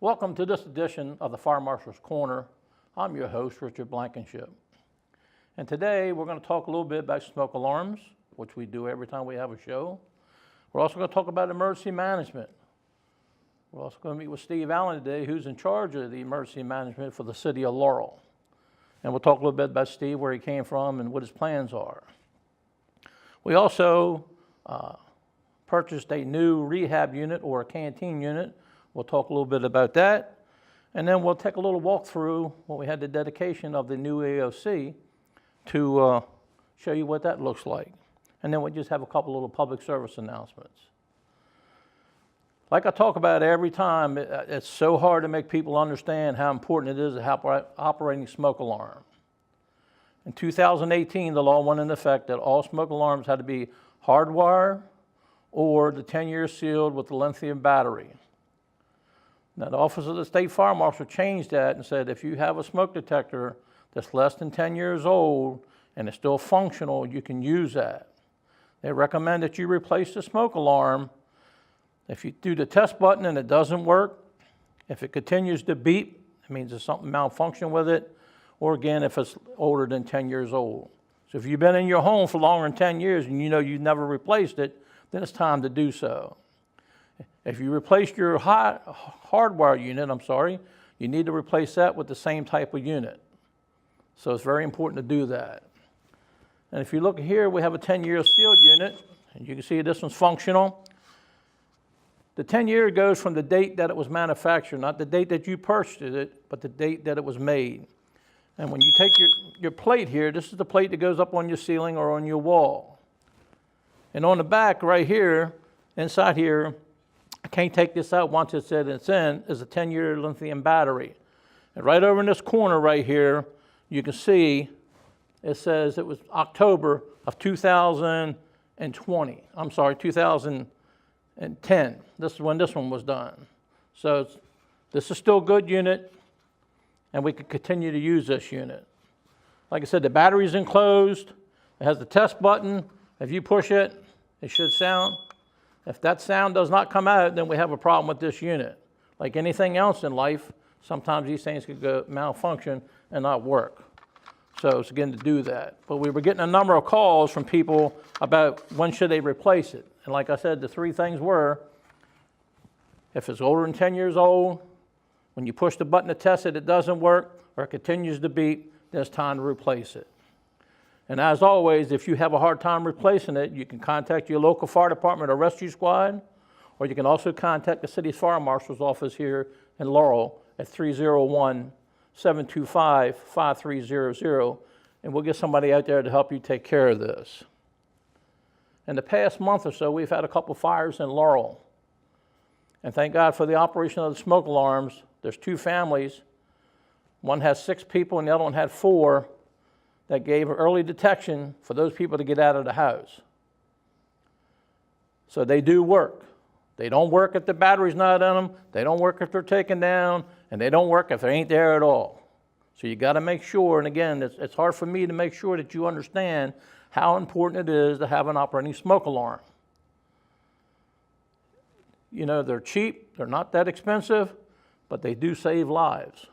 Welcome to this edition of the Fire Marshal's Corner. I'm your host, Richard Blankenship. And today we're going to talk a little bit about smoke alarms, which we do every time we have a show. We're also going to talk about emergency management. We're also going to meet with Steve Allen today, who's in charge of the emergency management for the City of Laurel. And we'll talk a little bit about Steve, where he came from, and what his plans are. We also purchased a new rehab unit or a canteen unit. We'll talk a little bit about that. And then we'll take a little walk through when we had the dedication of the new AOC to show you what that looks like. And then we'll just have a couple little public service announcements. Like I talk about every time, it's so hard to make people understand how important it is to have operating smoke alarm. In 2018, the law went into effect that all smoke alarms had to be hardwired or the 10-year sealed with the lithium battery. Now, the Office of the State Fire Marshal changed that and said if you have a smoke detector that's less than 10 years old and it's still functional, you can use that. They recommend that you replace the smoke alarm. If you do the test button and it doesn't work, if it continues to beep, it means there's something malfunction with it, or again, if it's older than 10 years old. So if you've been in your home for longer than 10 years and you know you've never replaced it, then it's time to do so. If you replaced your hardwire unit, you need to replace that with the same type of unit. So it's very important to do that. And if you look here, we have a 10-year sealed unit, and you can see this one's functional. The 10-year goes from the date that it was manufactured, not the date that you purchased it, but the date that it was made. And when you take your plate here, this is the plate that goes up on your ceiling or on your wall. And on the back right here, inside here, I can't take this out once it's in, is a 10-year lithium battery. And right over in this corner right here, you can see it says it was October of 2020. 2010. This is when this one was done. So this is still a good unit, and we can continue to use this unit. Like I said, the battery's enclosed. It has the test button. If you push it, it should sound. If that sound does not come out, then we have a problem with this unit. Like anything else in life, sometimes these things could go malfunction and not work. So it's again to do that. But we were getting a number of calls from people about when should they replace it. And like I said, the three things were, if it's older than 10 years old, when you push the button to test it, it doesn't work, or it continues to beep, then it's time to replace it. And as always, if you have a hard time replacing it, you can contact your local fire department or rescue squad, or you can also contact the City Fire Marshal's office here in Laurel at 301-725-5300, and we'll get somebody out there to help you take care of this. In the past month or so, we've had a couple fires in Laurel. And thank God for the operation of the smoke alarms. There's two families. One has 6 people and the other one had 4. That gave early detection for those people to get out of the house. So they do work. They don't work if the battery's not in them, they don't work if they're taken down, and they don't work if they ain't there at all. So you got to make sure, and again, it's hard for me to make sure that you understand how important it is to have an operating smoke alarm. You know, they're cheap, they're not that expensive, but they do save lives.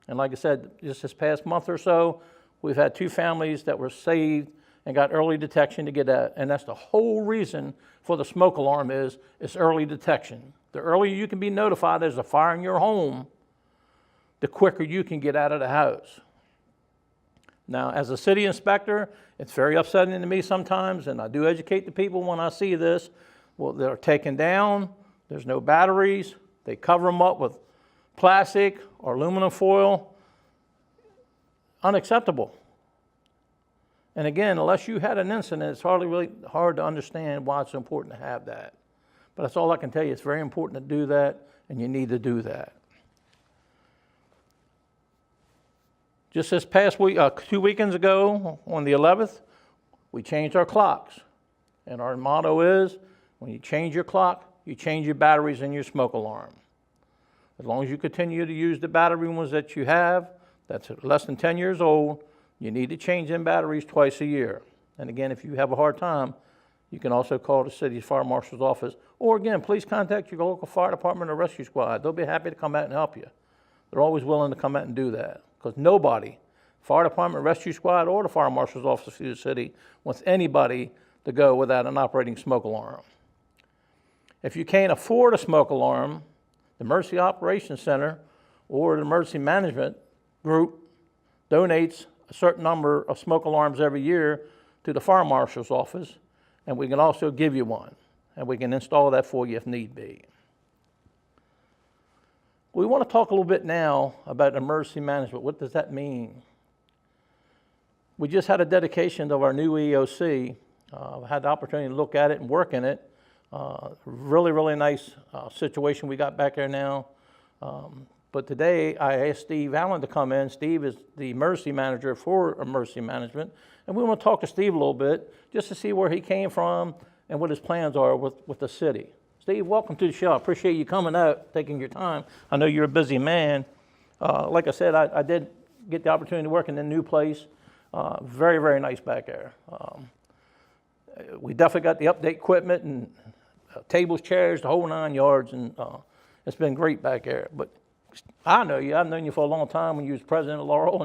And like I said, just this past month or so, we've had 2 families that were saved and got early detection to get out. And that's the whole reason for the smoke alarm is early detection. The earlier you can be notified there's a fire in your home, the quicker you can get out of the house. Now, as a city inspector, it's very upsetting to me sometimes, and I do educate the people when I see this. Well, they're taken down, there's no batteries, they cover them up with plastic or aluminum foil. Unacceptable. And again, unless you had an incident, it's really hard to understand why it's important to have that. But that's all I can tell you. It's very important to do that, and you need to do that. Just this past week, 2 weekends ago, on the 11th, we changed our clocks. And our motto is, when you change your clock, you change your batteries in your smoke alarm. As long as you continue to use the battery ones that you have, that's less than 10 years old, you need to change them batteries twice a year. And again, if you have a hard time, You can also call the city's fire marshal's office, or again, please contact your local fire department or rescue squad. They'll be happy to come out and help you. They're always willing to come out and do that, because nobody, fire department, rescue squad, or the fire marshal's office through the city, wants anybody to go without an operating smoke alarm. If you can't afford a smoke alarm, the Emergency Operations Center or the Emergency Management Group donates a certain number of smoke alarms every year to the fire marshal's office, and we can also give you one, and we can install that for you if need be. We want to talk a little bit now about emergency management. What does that mean? We just had a dedication of our new EOC. Had the opportunity to look at it and work in it. Really, really nice situation we got back there now. But today I asked Steve Allen to come in. Steve is the emergency manager for emergency management. And we want to talk to Steve a little bit just to see where he came from and what his plans are with the city. Steve, welcome to the show. I appreciate you coming out, taking your time. I know you're a busy man. Like I said, I did get the opportunity to work in a new place. Very, very nice back there. We definitely got the update equipment and tables, chairs, the whole 9 yards, and it's been great back there. But I know you. I've known you for a long time when you was president of Laurel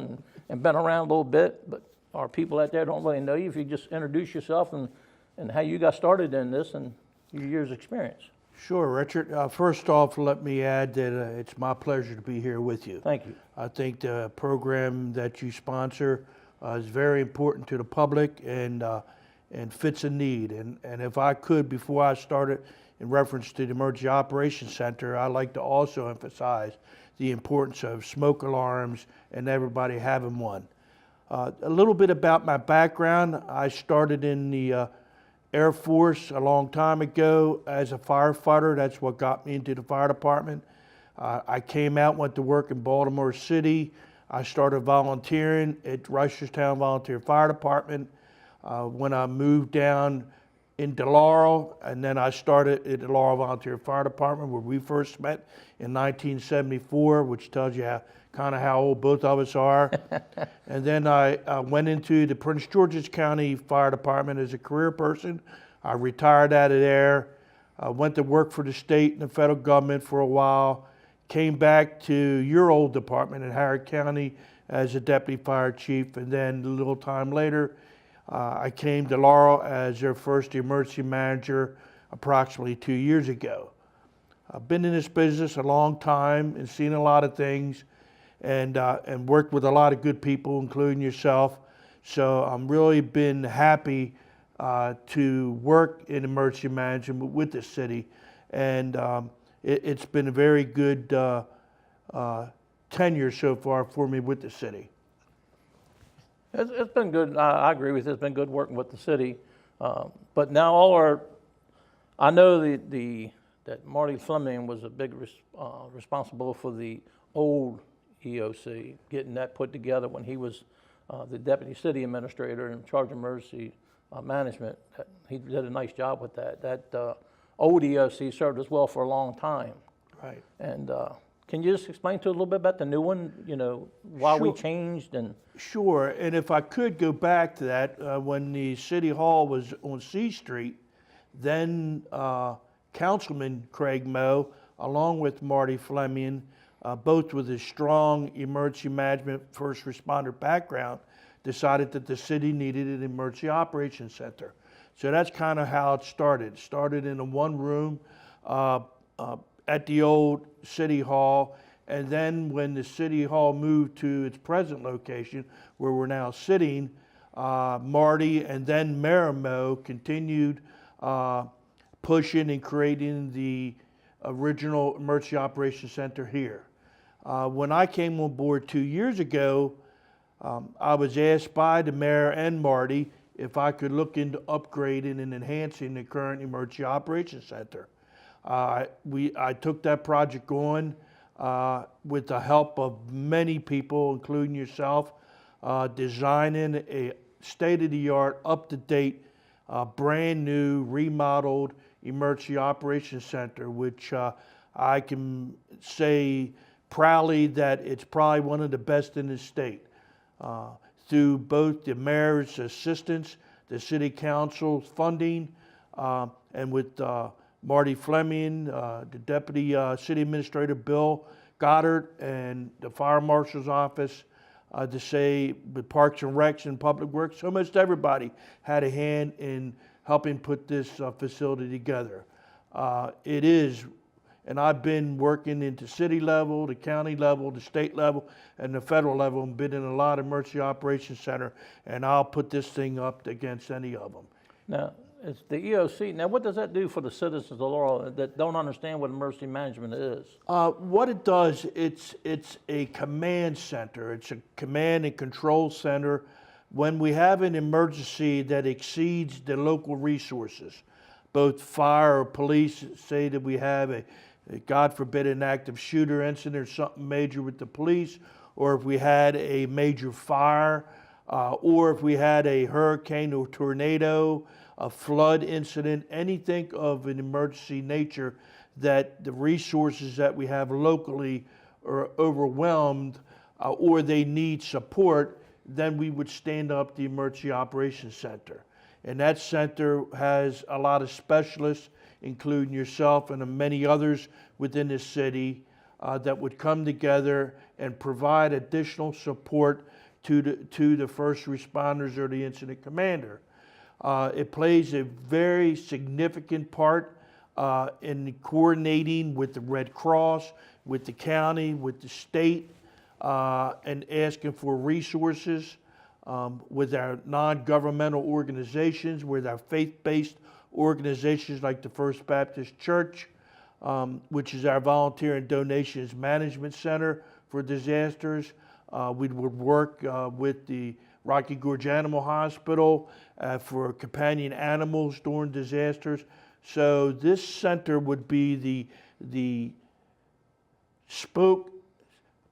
and been around a little bit. But our people out there don't really know you. If you just introduce yourself and how you got started in this and your years' experience. Sure, Richard. First off, let me add that it's my pleasure to be here with you. Thank you. I think the program that you sponsor is very important to the public and fits a need. And if I could, before I started, in reference to the Emergency Operations Center, I'd like to also emphasize the importance of smoke alarms and everybody having one. A little bit about my background. I started in the Air Force a long time ago as a firefighter. That's what got me into the fire department. I came out, went to work in Baltimore City. I started volunteering at Reisterstown Volunteer Fire Department. When I moved down into Laurel, and then I started at the Laurel Volunteer Fire Department where we first met in 1974, which tells you kind of how old both of us are. And then I went into the Prince George's County Fire Department as a career person. I retired out of there. I went to work for the state and the federal government for a while. Came back to your old department in Harrod County as a deputy fire chief, and then a little time later, I came to Laurel as their first emergency manager approximately 2 years ago. I've been in this business a long time and seen a lot of things and worked with a lot of good people, including yourself. So I'm really been happy to work in emergency management with the city. And it's been a very good tenure so far for me with the city. It's been good. I agree with you. It's been good working with the city. But now I know that Marty Fleming was a big responsible for the old EOC, getting that put together when he was the deputy city administrator in charge of emergency management. He did a nice job with that. That old EOC served us well for a long time. Right. And can you just explain to us a little bit about the new one, why we changed? And Sure, and if I could go back to that, when the City Hall was on C Street, then Councilman Craig Moe, along with Marty Fleming, both with a strong emergency management first responder background, decided that the city needed an emergency operations center. So that's kind of how it started. It started in a one room at the old City Hall, and then when the City Hall moved to its present location, where we're now sitting, Marty and then Mayor Moe continued pushing and creating the original Emergency Operations Center here. When I came on board 2 years ago, I was asked by the mayor and Marty if I could look into upgrading and enhancing the current Emergency Operations Center. I took that project on with the help of many people, including yourself, designing a state-of-the-art, up-to-date, brand new, remodeled Emergency Operations Center, which I can say proudly that it's probably one of the best in the state. Through both the mayor's assistance, the city council's funding, and with Marty Fleming, the Deputy City Administrator Bill Goddard, and the Fire Marshal's office, to say with Parks and Recs and Public Works, almost everybody had a hand in helping put this facility together. It is, and I've been working into city level, the county level, the state level, and the federal level, and been in a lot of emergency operations center, and I'll put this thing up against any of them. Now, it's the EOC. Now, what does that do for the citizens of Laurel that don't understand what emergency management is? What it does, it's a command center. It's a command and control center. When we have an emergency that exceeds the local resources, both fire or police, say that we have a God forbid, an active shooter incident or something major with the police, or if we had a major fire, or if we had a hurricane or tornado, a flood incident, anything of an emergency nature that the resources that we have locally are overwhelmed, or they need support, then we would stand up the Emergency Operations Center. And that center has a lot of specialists, including yourself and many others within the city, that would come together and provide additional support to the first responders or the incident commander. It plays a very significant part in coordinating with the Red Cross, with the county, with the state, and asking for resources, with our non-governmental organizations, with our faith-based organizations like the First Baptist Church, which is our volunteer and donations management center for disasters. We would work with the Rocky Gorge Animal Hospital for companion animals during disasters. So this center would be the spoke,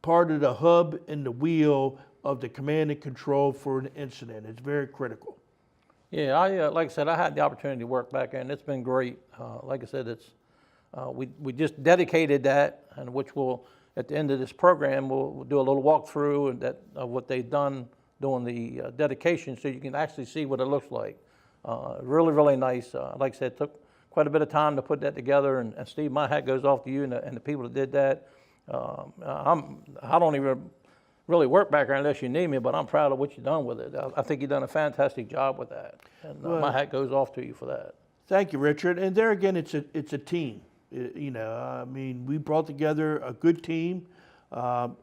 part of the hub and the wheel of the command and control for an incident. It's very critical. Yeah, like I said, I had the opportunity to work back there, and it's been great. Like I said, we just dedicated that, and which will, at the end of this program, we'll do a little walkthrough and of what they've done during the dedication, so you can actually see what it looks like. Really, really nice. Like I said, it took quite a bit of time to put that together, and Steve, my hat goes off to you and the people that did that. I don't even really work back there unless you need me, but I'm proud of what you've done with it. I think you've done a fantastic job with that, and my hat goes off to you for that. Thank you, Richard. And there again, it's a team. You know, I mean, we brought together a good team.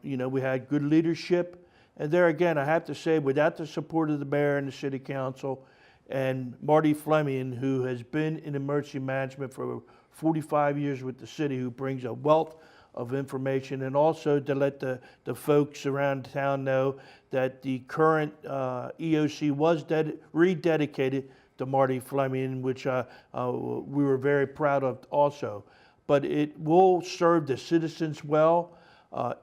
You know, we had good leadership. And there again, I have to say, without the support of the mayor and the city council and Marty Fleming, who has been in emergency management for 45 years with the city, who brings a wealth of information, and also to let the folks around town know that the current EOC was rededicated to Marty Fleming, which we were very proud of also. But it will serve the citizens well,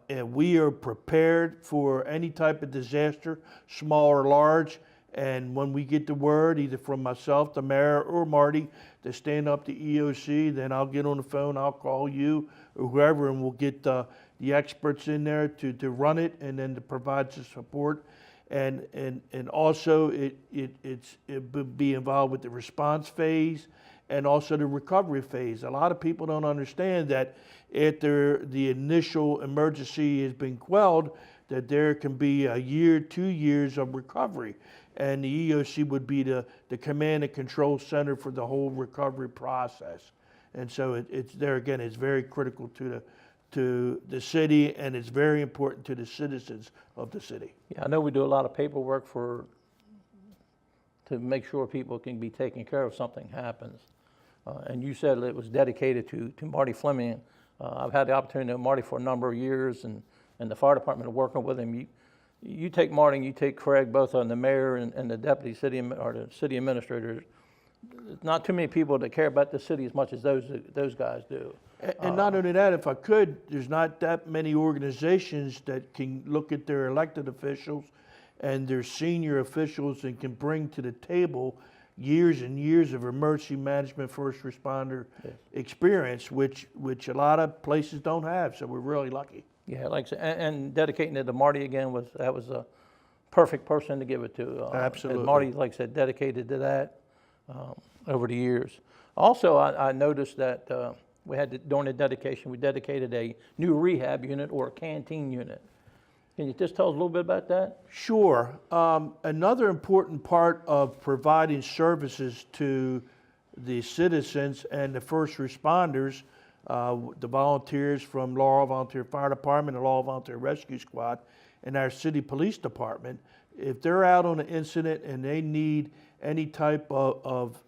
and we are prepared for any type of disaster, small or large. And when we get the word, either from myself, the mayor, or Marty, to stand up the EOC, then I'll get on the phone, I'll call you or whoever, and we'll get the experts in there to run it and then to provide the support. And also it would be involved with the response phase and also the recovery phase. A lot of people don't understand that after the initial emergency has been quelled, that there can be a year, 2 years of recovery. And the EOC would be the command and control center for the whole recovery process. And so it's there again, it's very critical to the city, and it's very important to the citizens of the city. Yeah, I know we do a lot of paperwork to make sure people can be taken care of if something happens. And you said it was dedicated to Marty Fleming. I've had the opportunity to know Marty for a number of years, and the fire department working with him. You take Marty and you take Craig, both on the mayor and the deputy city or the city administrators. There's not too many people that care about the city as much as those guys do. And not only that, if I could, there's not that many organizations that can look at their elected officials and their senior officials and can bring to the table years and years of emergency management first responder experience, which a lot of places don't have. So we're really lucky. Yeah, like I said, and dedicating it to Marty again was a perfect person to give it to. Absolutely. And Marty, like I said, dedicated to that. over the years. Also, I noticed that we had, during the dedication, we dedicated a new rehab unit or a canteen unit. Can you just tell us a little bit about that? Sure. Another important part of providing services to the citizens and the first responders, the volunteers from Laurel Volunteer Fire Department, the Laurel Volunteer Rescue Squad, and our city police department, if they're out on an incident and they need any type of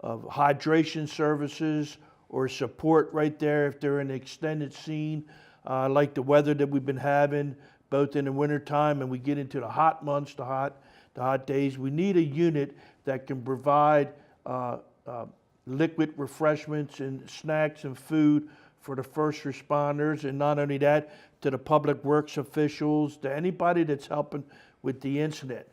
hydration services or support right there, if they're in an extended scene, like the weather that we've been having, both in the wintertime and we get into the hot months, the hot days, we need a unit that can provide liquid refreshments and snacks and food for the first responders, and not only that, to the public works officials, to anybody that's helping with the incident.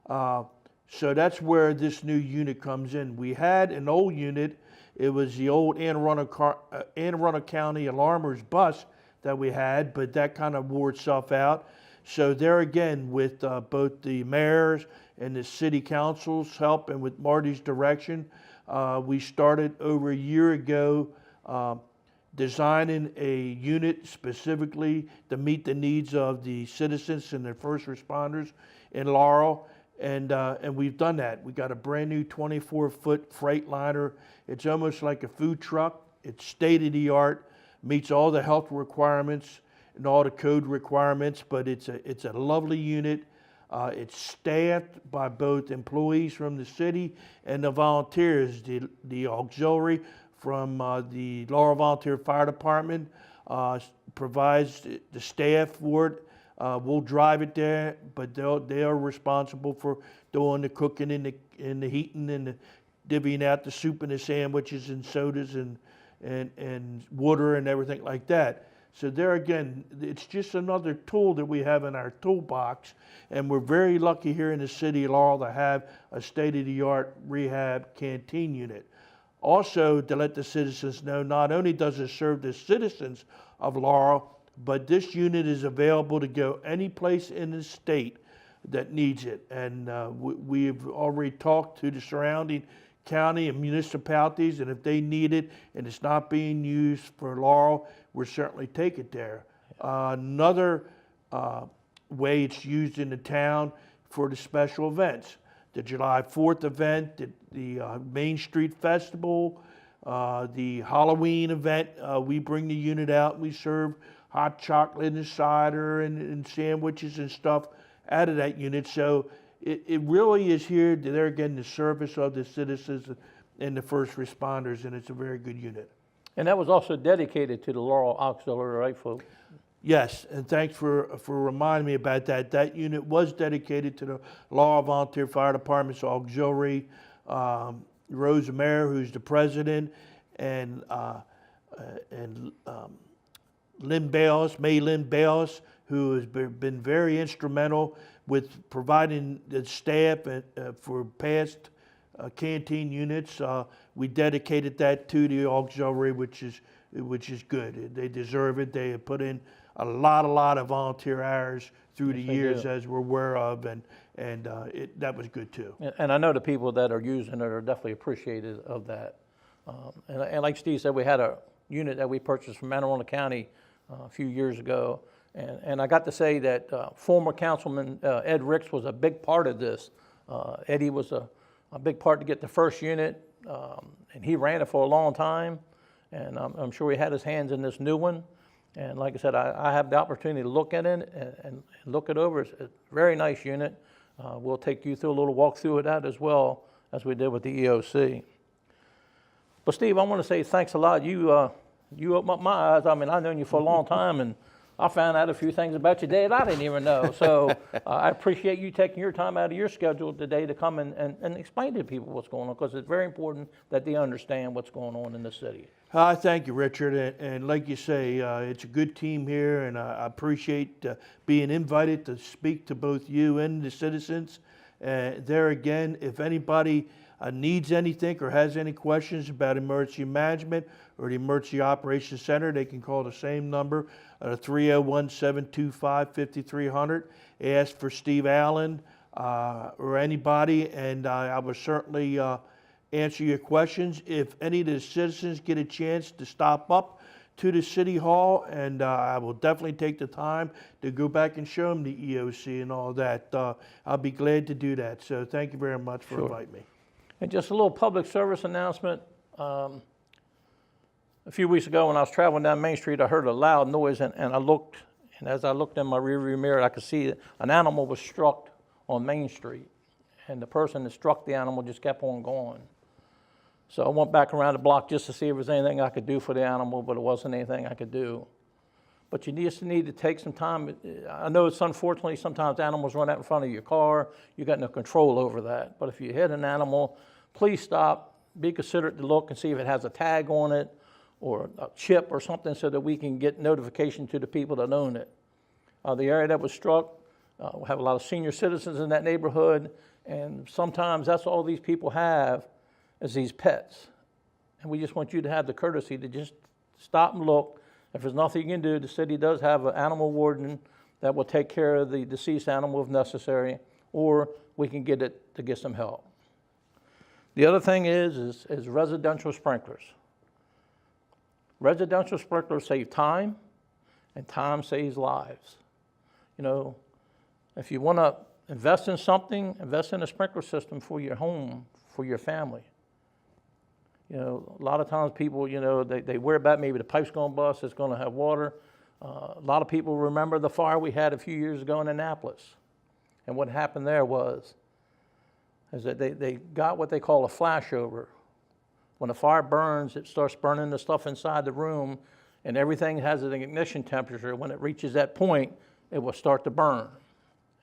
So that's where this new unit comes in. We had an old unit. It was the old Anne Arundel County Alarmers bus that we had, but that kind of wore itself out. So there again, with both the mayors and the city council's help and with Marty's direction, we started over a year ago designing a unit specifically to meet the needs of the citizens and the first responders in Laurel. And we've done that. We got a brand new 24-foot Freightliner. It's almost like a food truck. It's state-of-the-art, meets all the health requirements and all the code requirements, but it's a lovely unit. It's staffed by both employees from the city and the volunteers. The auxiliary from the Laurel Volunteer Fire Department provides the staff for it. We'll drive it there, but they are responsible for doing the cooking and the heating and the divvying out the soup and the sandwiches and sodas and water and everything like that. So there again, it's just another tool that we have in our toolbox, and we're very lucky here in the city of Laurel to have a state-of-the-art rehab canteen unit. Also, to let the citizens know, not only does it serve the citizens of Laurel, but this unit is available to go any place in the state that needs it. And we've already talked to the surrounding county and municipalities, and if they need it and it's not being used for Laurel, we'll certainly take it there. Another way it's used in the town for the special events. The July 4th event, the Main Street Festival, the Halloween event, we bring the unit out, we serve hot chocolate and cider and sandwiches and stuff out of that unit. So it really is here, there again, the service of the citizens and the first responders, and it's a very good unit. And that was also dedicated to the Laurel Auxiliary, right, folks? Yes, and thanks for reminding me about that. That unit was dedicated to the Laurel Volunteer Fire Department's auxiliary. Rose Mayer, who's the president, and Lynn Bayless, who has been very instrumental with providing the staff for past canteen units. We dedicated that to the auxiliary, which is good. They deserve it. They have put in a lot of volunteer hours through the years, as we're aware of, and that was good too. And I know the people that are using it are definitely appreciative of that. And like Steve said, we had a unit that we purchased from Anne Arundel County a few years ago, and I got to say that former Councilman Ed Ricks was a big part of this. Eddie was a big part to get the first unit, and he ran it for a long time, and I'm sure he had his hands in this new one. And like I said, I have the opportunity to look at it and look it over. It's a very nice unit. We'll take you through a little walkthrough of that as well as we did with the EOC. But Steve, I want to say thanks a lot. You opened up my eyes. I mean, I've known you for a long time, and I found out a few things about your dad I didn't even know. So I appreciate you taking your time out of your schedule today to come and explain to people what's going on, because it's very important that they understand what's going on in the city. Thank you, Richard. And like you say, it's a good team here, and I appreciate being invited to speak to both you and the citizens. There again, if anybody needs anything or has any questions about emergency management or the Emergency Operations Center, they can call the same number, 301-725-5300. Ask for Steve Allen or anybody, and I will certainly answer your questions. If any of the citizens get a chance to stop up to the City Hall, and I will definitely take the time to go back and show them the EOC and all that. I'll be glad to do that. So thank you very much for inviting me. And just a little public service announcement. A few weeks ago when I was traveling down Main Street, I heard a loud noise, and I looked, and as I looked in my rearview mirror, I could see an animal was struck on Main Street, and the person that struck the animal just kept on going. So I went back around the block just to see if there was anything I could do for the animal, but it wasn't anything I could do. But you just need to take some time. I know it's unfortunately sometimes animals run out in front of your car. You got no control over that. But if you hit an animal, please stop, be considerate to look and see if it has a tag on it or a chip or something so that we can get notification to the people that own it. The area that was struck, we have a lot of senior citizens in that neighborhood, and sometimes that's all these people have is these pets. And we just want you to have the courtesy to just stop and look. If there's nothing you can do, the city does have an animal warden that will take care of the deceased animal if necessary, or we can get it to get some help. The other thing is residential sprinklers. Residential sprinklers save time, and time saves lives. You know, if you want to invest in something, invest in a sprinkler system for your home, for your family. You know, a lot of times people, you know, they worry about maybe the pipe's going to bust, it's going to have water. A lot of people remember the fire we had a few years ago in Annapolis. And what happened there is that they got what they call a flashover. When a fire burns, it starts burning the stuff inside the room, and everything has an ignition temperature. When it reaches that point, it will start to burn.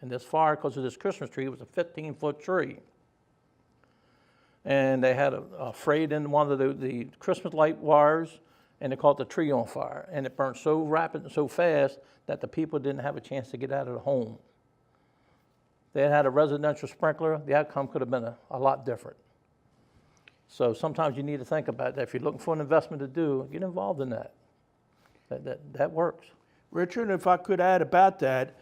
And this fire, because of this Christmas tree, was a 15-foot tree. And they had a frayed in one of the Christmas light wires, and they caught the tree on fire. And it burned so rapid and so fast that the people didn't have a chance to get out of the home. They had a residential sprinkler, the outcome could have been a lot different. So sometimes you need to think about that. If you're looking for an investment to do, get involved in that. That works. Richard, if I could add about that,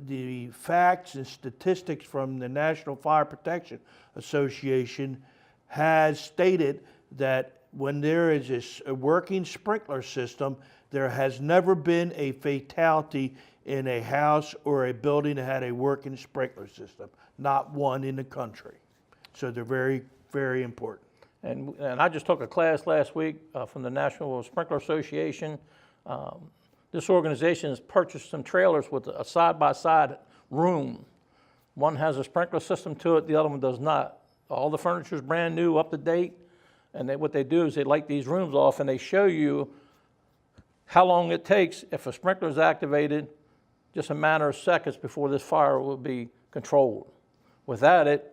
the facts and statistics from the National Fire Protection Association has stated that when there is a working sprinkler system, there has never been a fatality in a house or a building that had a working sprinkler system. Not one in the country. So they're very, very important. And I just took a class last week from the National Sprinkler Association. This organization has purchased some trailers with a side-by-side room. One has a sprinkler system to it, the other one does not. All the furniture is brand new, up to date, and what they do is they light these rooms off and they show you how long it takes if a sprinkler is activated, just a matter of seconds before this fire will be controlled. Without it,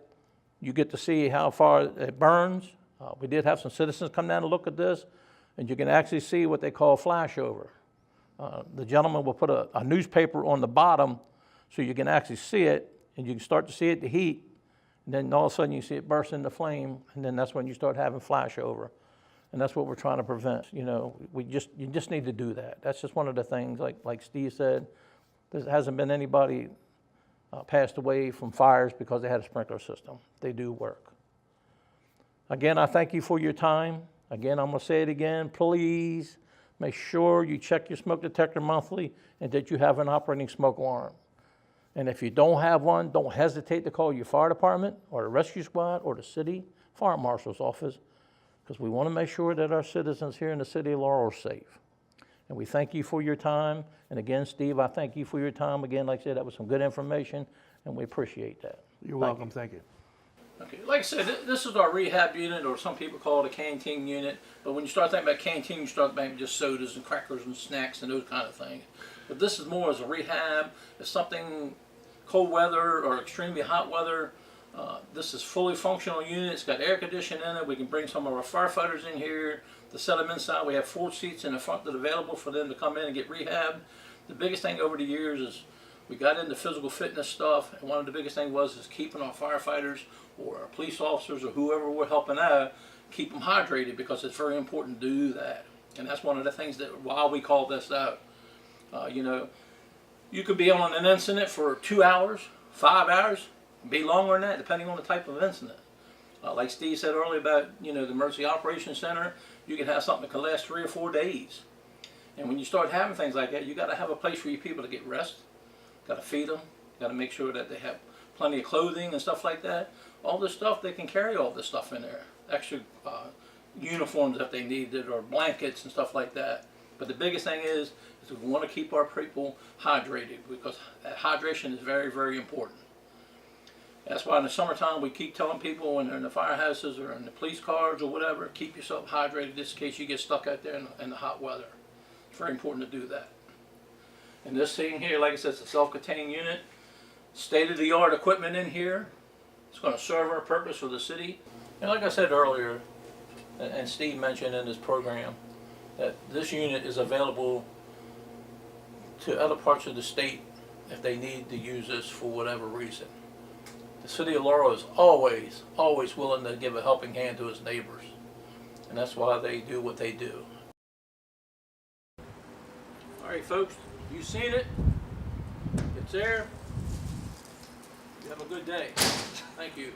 you get to see how far it burns. We did have some citizens come down and look at this, and you can actually see what they call flashover. The gentleman will put a newspaper on the bottom so you can actually see it, and you can start to see it, the heat, and then all of a sudden you see it burst into flame, and then that's when you start having flashover. And that's what we're trying to prevent. You know, you just need to do that. That's just one of the things, like Steve said, there hasn't been anybody passed away from fires because they had a sprinkler system. They do work. Again, I thank you for your time. Again, I'm going to say it again, please make sure you check your smoke detector monthly and that you have an operating smoke alarm. And if you don't have one, don't hesitate to call your fire department or the rescue squad or the city fire marshal's office, because we want to make sure that our citizens here in the city of Laurel are safe. And we thank you for your time. And again, Steve, I thank you for your time. Again, like I said, that was some good information, and we appreciate that. You're welcome. Thank you. Okay, like I said, this is our rehab unit, or some people call it a canteen unit. But when you start thinking about canteen, you start thinking just sodas and crackers and snacks and those kind of things. But this is more as a rehab. If something cold weather or extremely hot weather, this is fully functional unit. It's got air conditioning in it. We can bring some of our firefighters in here to set them inside. We have 4 seats in the front that are available for them to come in and get rehab. The biggest thing over the years is we got into physical fitness stuff, and one of the biggest things was keeping our firefighters or our police officers or whoever we're helping out, keep them hydrated, because it's very important to do that. And that's one of the things that why we call this out. You know, you could be on an incident for 2 hours, 5 hours, be longer than that, depending on the type of incident. Like Steve said earlier about, the emergency operations center, you can have something that can last 3 or 4 days. And when you start having things like that, you got to have a place for your people to get rest. Got to feed them. Got to make sure that they have plenty of clothing and stuff like that. All this stuff, they can carry all this stuff in there. Extra uniforms if they need it, or blankets and stuff like that. But the biggest thing is we want to keep our people hydrated, because hydration is very, very important. That's why in the summertime we keep telling people when they're in the firehouses or in the police cars or whatever, keep yourself hydrated just in case you get stuck out there in the hot weather. It's very important to do that. And this thing here, like I said, it's a self-contained unit. State-of-the-art equipment in here. It's going to serve our purpose for the city. And like I said earlier, and Steve mentioned in this program, that this unit is available to other parts of the state if they need to use this for whatever reason. The City of Laurel is always, always willing to give a helping hand to its neighbors. And that's why they do what they do. All right, folks, you've seen it. It's there. You have a good day. Thank you.